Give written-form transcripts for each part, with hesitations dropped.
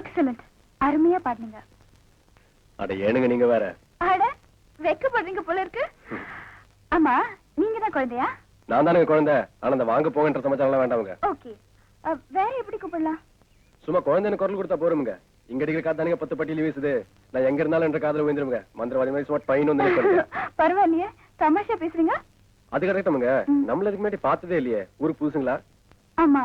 Excellent, அருமையா பாடுனீங்க. அட ஏனுங்க நீங்க வேற. அட வெக்கப்படுறீங்க போல இருக்கு. ஆமா, நீங்க தான் குழந்தையா? நான் தானுங்க குழந்தை. ஆனா அந்த வாங்க போங்கன்ற சமாச்சாரம் வேண்டாமுங்க. ஓகே, வேற எப்படி கூப்பிடலாம்? சும்மா குழந்தைன்னு குரல் கொடுத்தா போருமுங்க. இங்க அடிக்கிற காத்தானுங்க 10 பட்டியில வீசுது. நான் எங்க இருந்தாலும் என்ற காதல விழுந்துருங்க. மந்திரவாதி மாதிரி சும்மா பையன் வந்து பரவாயில்லையே, தமாஷா பேசுறீங்க. அது கரெக்டாமுங்க. நம்மள இதுக்கு முன்னாடி பார்த்ததே இல்லையே. ஊருக்கு புதுசுங்களா? ஆமா.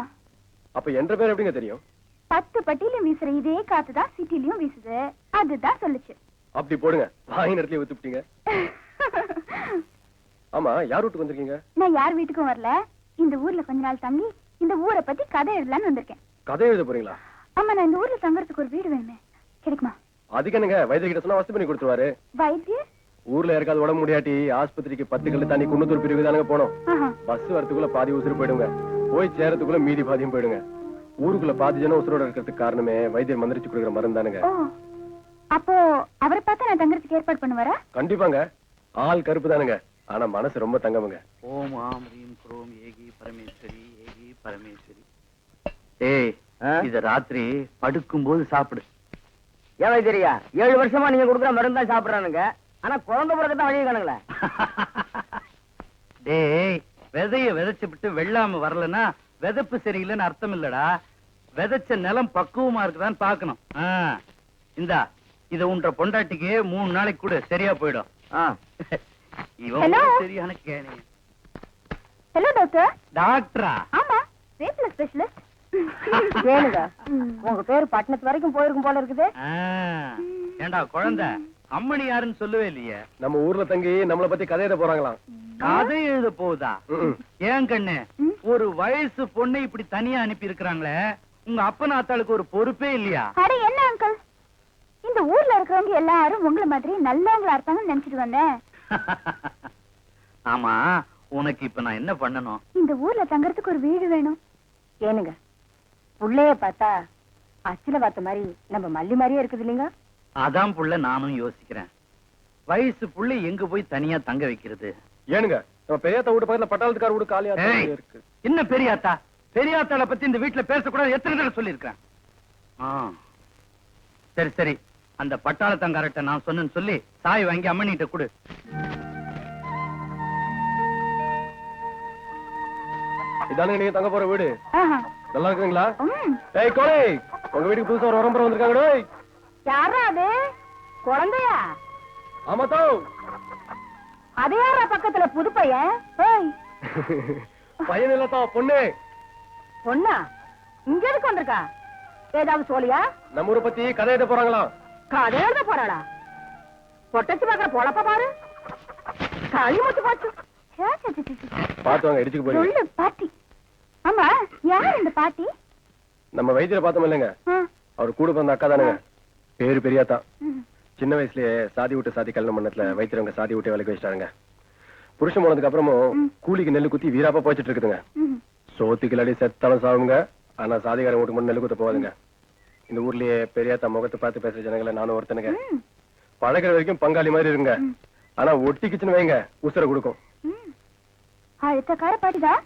அப்ப என்ற பேர் எப்படிங்க தெரியும்? 10 பட்டியிலும் வீசுற இதே காத்துதான் சிட்டிலையும் வீசுது, அதுதான் சொல்லுச்சு. அப்படி போடுங்க, வாய் நேரத்துல ஊத்துட்டீங்க. ஆமா, யார் வீட்டுக்கு வந்திருக்கீங்க? நான் யார் வீட்டுக்கும் வரல. இந்த ஊர்ல கொஞ்ச நாள் தங்கி இந்த ஊரை பத்தி கதை எழுதலான்னு வந்திருக்கேன். கதை எழுத போறீங்களா? ஆமா, நான் இந்த ஊர்ல தங்கறதுக்கு ஒரு வீடு வேணுமே, கிடைக்குமா? அதுக்கு என்னங்க, வைத்திய கிட்ட சொன்னா வசதி பண்ணி கொடுத்துருவாரு. வைத்திய ஊர்ல யாருக்காவது உடம்பு முடியாட்டி ஆஸ்பத்திரிக்கு 10 கல்லு தண்ணி குன்னத்தூர் பிரிவு தானங்க போனோம். பஸ் வரத்துக்குள்ள பாதி உசுறு போயிடுங்க. போய் சேரத்துக்குள்ள மீதி பாதியும் போயிடுங்க. ஊருக்குள்ள பாதி ஜனம் உசுரோட இருக்கிறதுக்கு காரணமே வைத்தியர் மந்திரிச்சு கொடுக்குற மருந்து தானுங்க. அப்போ அவரை பார்த்தா நான் தங்கறதுக்கு ஏற்பாடு பண்ணுவாரா? கண்டிப்பாங்க. ஆள் கருப்பு தானுங்க, ஆனா மனசு ரொம்ப தங்கமுங்க. ஓம் ஆம் ரீம் குரோம் ஏகி பரமேஸ்வரி ஏகி பரமேஸ்வரி. ஏய், இத ராத்திரி படுக்கும் போது சாப்பிடு. ஏன் தெரியா 7 வருஷமா நீங்க கொடுக்குற மருந்து தான் சாப்பிடுறானுங்க. ஆனா குழந்தை பிறகுதான் வழியை காணுங்களே. டேய், விதைய விதைச்சு விட்டு வெள்ளாம வரலன்னா விதைப்பு சரியில்லைன்னு அர்த்தம் இல்லடா. விதைச்ச நிலம் பக்குவமா இருக்குதான்னு பாக்கணும். இந்தா, இத உன்ற பொண்டாட்டிக்கு 3 நாளைக்கு கூட சரியா போயிடும். இவன் சரியான கேணி. Hello doctor. டாக்டரா? ஆமா, ரேப்ல ஸ்பெஷலிஸ்ட். கேளுங்க, உங்க பேரு பட்டணத்து வரைக்கும் போயிருக்கும் போல இருக்குது. ஏண்டா குழந்தை, அம்மணி யாருன்னு சொல்லவே இல்லையே. நம்ம ஊர்ல தங்கி நம்மளை பத்தி கதை எழுத போறாங்களாம். கதை எழுத போகுதா? ஏன் கண்ணு, ஒரு வயசு பொண்ணை இப்படி தனியா அனுப்பி இருக்கிறாங்களே, உங்க அப்பன் ஆத்தாளுக்கு ஒரு பொறுப்பே இல்லையா? அட என்ன அங்கிள், இந்த ஊர்ல இருக்கிறவங்க எல்லாரும் உங்களை மாதிரி நல்லவங்களா இருப்பாங்கன்னு நினைச்சிட்டு வந்தேன். ஆமா, உனக்கு இப்ப நான் என்ன பண்ணணும்? இந்த ஊர்ல தங்கறதுக்கு ஒரு வீடு வேணும். ஏனுங்க, புள்ளைய பார்த்தா அச்சில பார்த்த மாதிரி நம்ம மல்லி மாதிரியே இருக்குது இல்லைங்க? அதான் புள்ள நானும் யோசிக்கிறேன். வயசு புள்ள எங்க போய் தனியா தங்க வைக்கிறது? ஏனுங்க, நம்ம பெரியாத்தா வீட்டு பக்கத்துல பட்டாளத்துக்கார வீடு காலியா இருக்கு. என்ன பெரியாத்தா? பெரியாத்தாளை பத்தி இந்த வீட்டுல பேசக்கூடாது எத்தனை தடவை சொல்லியிருக்கேன். சரி சரி, அந்த பட்டாளத்தங்காரட்ட நான் சொன்னேன்னு சொல்லி சாய் வாங்கி அம்மனிட்ட கொடு. இதானுங்க நீங்க தங்க போற வீடு. நல்லா இருக்குங்களா? ஏய் கோலை, உங்க வீட்டுக்கு புதுசா ஒரு வரம்பரம் வந்திருக்காங்க. யாரா அது? குழந்தையா? ஆமா தோ. அது யாரா பக்கத்துல புது பையன்? பையன் இல்லத்தா, பொண்ணு. பொண்ணா? இங்க எதுக்கு வந்திருக்கா? ஏதாவது சொல்லியா? நம்ம ஊரை பத்தி கதை எழுத போறாங்களாம். கதை எழுத போறாளா? பொட்டச்சு பாக்குற பொழப்ப பாரு, களி முட்டு பாத்து. பாத்துவாங்க, இடிச்சுக்கு போறீங்க. பாட்டி. ஆமா, யார் இந்த பாட்டி? நம்ம வைத்தியரை பார்த்தோம் இல்லைங்க, அவர் கூட பிறந்த அக்கா தானுங்க. பேரு பெரியாத்தா. சின்ன வயசுலயே சாதி விட்டு சாதி கல்யாணம் பண்ணத்துல வைத்தியவங்க சாதி விட்டு வேலைக்கு வச்சிட்டாருங்க. புருஷன் போனதுக்கு அப்புறமும் கூலிக்கு நெல்லு குத்தி வீராப்பா போயிட்டு இருக்குதுங்க. சோத்துக்கு அடி செத்தாலும் சாவுங்க, ஆனா சாதிகாரம் வீட்டுக்கு மட்டும் நெல்லு குத்த போவாதுங்க. இந்த ஊர்லயே பெரியாத்தா முகத்தை பார்த்து பேசுற ஜனங்களை நானும் ஒருத்தனுங்க. பழகிற வரைக்கும் பங்காளி மாதிரி இருங்க, ஆனா ஒட்டிக்குச்சுன்னு வைங்க உசுர கொடுக்கும். அழுத்தக்கார பாட்டிதான்.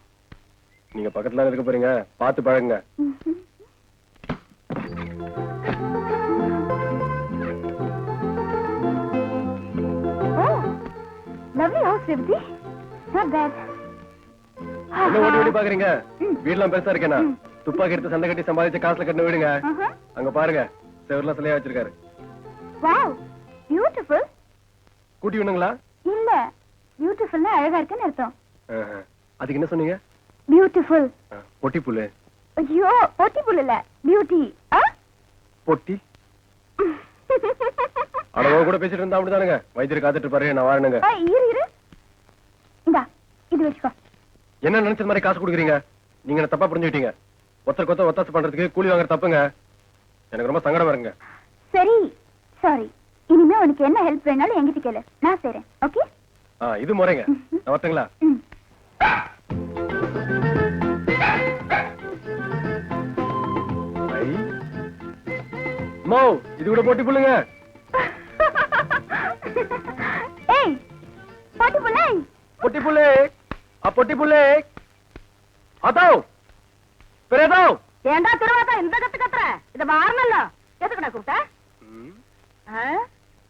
நீங்க பக்கத்துல இருக்க போறீங்க, பார்த்து பழகுங்க. Lovely house, Revati. Not bad. என்ன ஓடி ஓடி பாக்குறீங்க? வீடெல்லாம் பெருசா இருக்கேனா? துப்பாக்கி எடுத்து சண்டை கட்டி சம்பாதிச்ச காசுல கட்டின வீடுங்க. அங்க பாருங்க, செவர்லாம் சிலையா வச்சிருக்காரு. Wow, beautiful. கூட்டி வேணுங்களா? இல்ல, பியூட்டிஃபுல்னா அழகா இருக்குன்னு அர்த்தம். அதுக்கு என்ன சொன்னீங்க? பியூட்டிஃபுல். பொட்டி புல்லு. ஐயோ, பொட்டி புல்லு இல்ல, பியூட்டி. பொட்டி? அடவோ கூட பேசிட்டு இருந்தா அப்படிதானுங்க. வைத்தியர் காத்துட்டு பாரு, நான் வரணுங்க. இரு இரு, இந்தா இது வச்சுக்கோ. என்ன நினைச்ச மாதிரி காசு கொடுக்குறீங்க? நீங்க என்ன தப்பா புரிஞ்சுக்கிட்டீங்க. ஒருத்தருக்கு ஒருத்தர் ஒத்தாசை பண்றதுக்கு கூலி வாங்குற தப்புங்க. எனக்கு ரொம்ப சங்கடம் வருங்க. சரி சாரி, இனிமே உனக்கு என்ன ஹெல்ப் வேணாலும் என்கிட்ட கேளு, நான் செய்றேன். ஓகே? இது முறைங்க. நான் வரட்டுங்களா? மோ, இது கூட போட்டி புள்ளுங்க. ஏய், பொட்டி புல்லை. பொட்டி புல்லே, பொட்டி புல்லே. அதோ பெரியதோ. ஏண்டா திருவாத்தா இந்த கத்து கத்துற? இத வாரனல்ல. ஏதோ பண்ண கூப்பிட்ட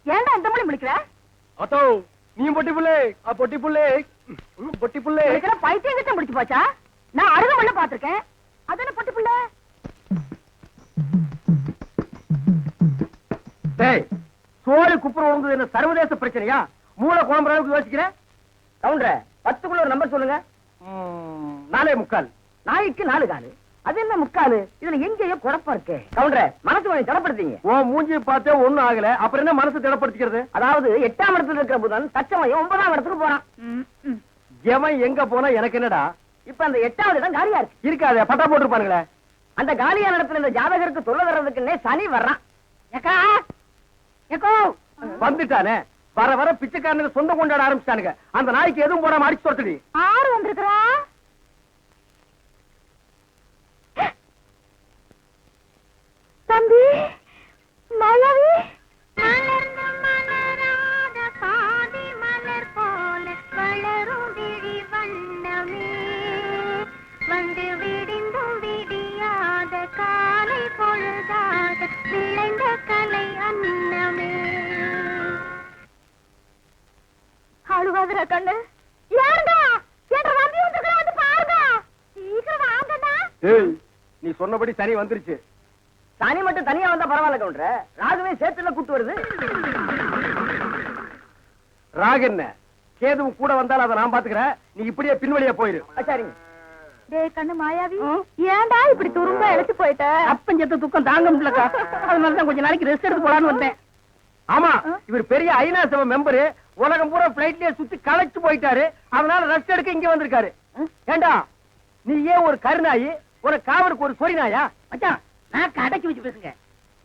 ஏன்டா இந்த மொழி முடிக்கிற அத்தோ நீ பொட்டி புள்ளே பொட்டி புள்ளே பொட்டி புள்ளே பைத்தியம் கிட்ட முடிச்சு போச்சா நான் அருகமல்ல பாத்திருக்கேன் அதான பொட்டி புள்ள சோழி குப்புற உழுந்தது என்ன சர்வதேச பிரச்சனையா மூளை குழம்புற அளவுக்கு யோசிக்கிற கவுண்டர 10க்குள்ள ஒரு நம்பர் சொல்லுங்க 4.25 நாய்க்கு 4 காலு அது என்ன முக்காலு இதுல எங்கேயோ குழப்பம் இருக்கு கவுண்டர மனசு கொஞ்சம் திடப்படுத்தீங்க ஓ மூஞ்சி பார்த்தே ஒண்ணும் ஆகல அப்புறம் என்ன மனசு திடப்படுத்திக்கிறது அதாவது 8ஆம் இடத்துல இருக்கிற புதன் தச்சமயம் 9ஆம் இடத்துக்கு போறான் எவன் எங்க போனா எனக்கு என்னடா இப்ப அந்த 8வது இடம் காலியா இருக்கு இருக்காது பட்டா போட்டுருப்பானுங்களே அந்த காலியான இடத்துல இந்த ஜாதகருக்கு சொல்ல வர்றதுக்குன்னே சனி வர்றான் ஏக்கா ஏக்கோ வந்துட்டானே வர வர பிச்சைக்காரனுக்கு சொந்தம் கொண்டாட ஆரம்பிச்சிட்டானுங்க அந்த நாய்க்கு எதுவும் போடாம அடிச்சு துரத்துடி ஆறு வந்திருக்கிறா தம்பி மாயாவி மலர்ந்து மலராத பாதி மலர் போல வளரும் விழி வண்ணமே வந்து விடிந்தும் விடியாத காலை பொழுதாக விளைந்த கலை அன்னமே அழுவாதுரா கண்ணு யாருடா என்ற நம்பி வந்திருக்கிறா வந்து பாருங்க சீக்கிரம் வாங்கடா நீ சொன்னபடி சரி வந்துருச்சு சனி மட்டும் தனியா வந்தா பரவாயில்ல கவுண்டர ராகுவே சேர்த்துல கூட்டு வருது ராகு என்ன கேதுவும் கூட வந்தாலும் அதை நான் பாத்துக்கிறேன் நீ இப்படியே பின்வழியா போயிரு சரிங்க டேய் கண்ணு மாயாவி ஏன்டா இப்படி துரும்ப இழைச்சு போயிட்ட அப்பஞ்சத்த துக்கம் தாங்க முடியலக்கா அதனாலதான் கொஞ்ச நாளைக்கு ரெஸ்ட் எடுத்து போலான்னு வந்தேன் ஆமா இவர் பெரிய ஐநா சபை மெம்பரு உலகம் பூரா பிளைட்லயே சுத்தி களைச்சு போயிட்டாரு அதனால ரெஸ்ட் எடுக்க இங்க வந்திருக்காரு ஏண்டா நீ ஏன் ஒரு கருநாயி ஒரு காவலுக்கு ஒரு சொறி நாயா மச்சான் நான் அடக்கி வச்சு பேசுங்க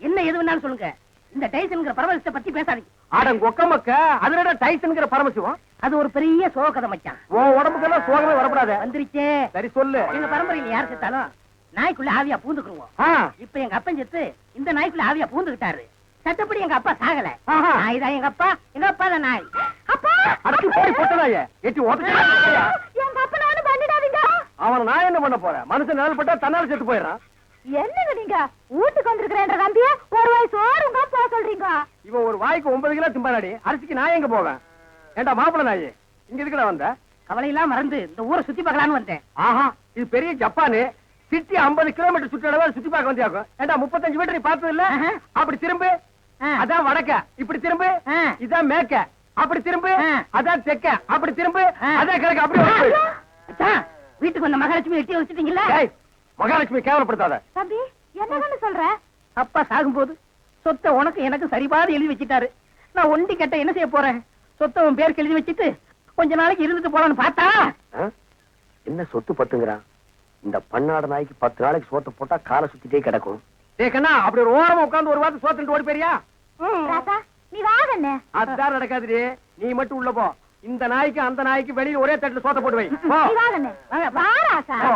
என்ன எது வேணாலும் சொல்லுங்க இந்த டைசன்ங்கிற பரமசிவத்தை பத்தி பேசாதீங்க ஆடம் கொக்கமக்க அதுல டைசன்ங்கிற பரமசிவம் அது ஒரு பெரிய சோகதை மச்சான் உன் உடம்புக்கெல்லாம் சோகமே வரப்படாது வந்துருச்சே சரி சொல்லு எங்க பரம்பரையில யார் செத்தாலும் நாய்க்குள்ள ஆவியா பூந்துக்குருவோம் இப்ப எங்க அப்பன் செத்து இந்த நாய்க்குள்ள ஆவியா பூந்துக்கிட்டாரு சட்டப்படி எங்க அப்பா சாகல நாய் தான் எங்க அப்பா தான் நாய் அப்பா அடக்கி போய் போட்டதாயே எட்டி ஓட்ட எங்க அப்பா நானும் பண்ணிடாதீங்க அவனை நான் என்ன பண்ண போறேன் மனுஷன் நிழல் பட்டா தன்னால செத்து போயிடறான் என்னங்க நீங்க வீட்டுக்கு வந்திருக்கிறேன்ற நம்பிய ஒரு வயசு ஓடுங்க போக சொல்றீங்க இவன் ஒரு வாய்க்கு 9 கிலோ திம்பாடி அரிசிக்கு நான் எங்க போவேன் ஏண்டா மாப்பிள நாயே இங்க எதுக்குடா வந்த கவலையெல்லாம் மறந்து இந்த ஊரை சுத்தி பார்க்கலான்னு வந்தேன் ஆஹா இது பெரிய ஜப்பானு சிட்டி 50 கிலோமீட்டர் சுற்றளவு சுத்தி பார்க்க வந்தியாக்கும் ஏண்டா 35 மீட்டர் நீ பார்த்தது இல்ல அப்படி திரும்பு அதான் வடக்க இப்படி திரும்பு இதான் மேக்க அப்படி திரும்பு அதான் தெக்க அப்படி திரும்பு அதான் கிழக்கு அப்படி வீட்டுக்கு வந்த மகாலட்சுமி எட்டி வச்சுட்டீங்களா மகாலட்சுமி கேவலப்படுத்தாத தம்பி என்னன்னு சொல்ற அப்பா சாகும்போது சொத்தை உனக்கு எனக்கு சரிபாதி எழுதி வச்சிட்டாரு நான் ஒண்டி கட்ட என்ன செய்ய போறேன் சொத்தை உன் பேருக்கு எழுதி வச்சிட்டு கொஞ்ச நாளைக்கு இருந்துட்டு போலான்னு பார்த்தா என்ன சொத்து பத்துங்கிறான் இந்த பன்னாட நாய்க்கு 10 நாளைக்கு சோத்த போட்டா காலை சுத்திட்டே கிடக்கும் கண்ணா அப்படி ஒரு ஓரமா உட்கார்ந்து ஒரு வாரத்தை சோத்துட்டு ஓடி போறியா ராசா நீ வாங்கண்ணே அதுதான் நடக்காதுடி நீ மட்டும் உள்ள போ இந்த நாய்க்கு அந்த நாய்க்கு வெளியில ஒரே தட்டுல சோத்த போட்டு வை நீ வாங்கண்ணே வா ராசா போ.